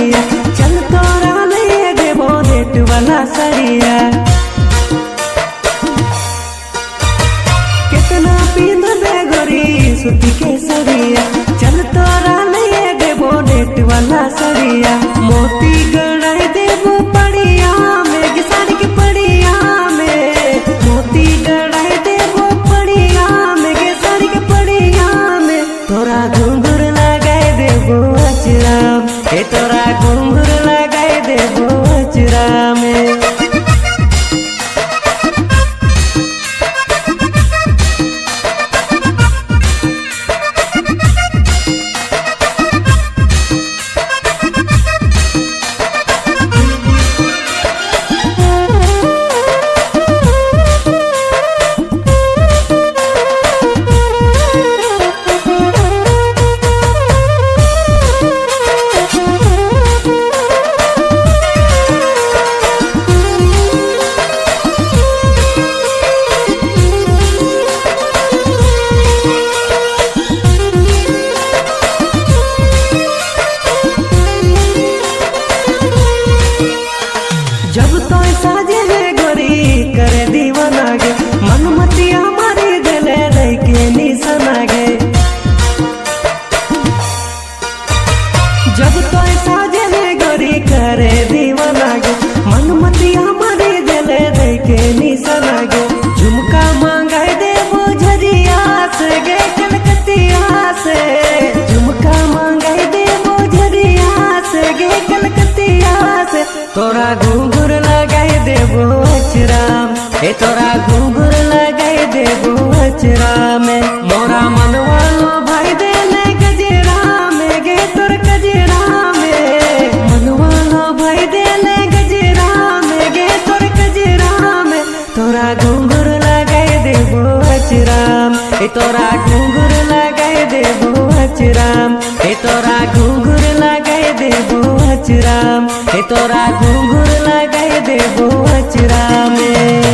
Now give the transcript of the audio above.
सड़िया, चल तोरा ले देबो नेट वाला सड़िया। कितना पिंधबे गोरी सूती के सड़िया, चल तोरा ले देबो नेट वाला सड़िया। मोती गड़ाई देबो पड़िया में, साड़ी के पड़िया में, मोती गड़ाई देबो पड़िया में, साड़ी के पड़िया में। तोरा घुंघरू लगाए देबो अचरा में, तोरा घुंघरू लगाए देबो अचरा में। जब तो साजे है गोरी करे दीवाना गे, मन मतिया मारी दिले लैके निशाना गे। जब तो साजे है गोरी करे दीवाना गे, मन मतिया मारी दिले लैके निशाना गे। झुमका मांगाई देबो झरिया से गे कलकतिया से, झुमका मांगाई देबो झरिया से गे कलकतिया से। तोरा घुंघरू लगाई देबो अचरा में, तोरा घुंघरू लगाई देबो अचरा में। मोरा मनवा लो भाई देले गजरा में गे तोर गजरा में, मनवा लो भाई देले गजरा में गे तोर गजरा में। तोरा घुंघरू लगाई देबो अचरा में, तोरा घुंघरू लगाई देबो अचरा में, तोरा घुंघरू लगाई देबो अचरा में, तोरा घुंघरू लगाई देबो अचरा में।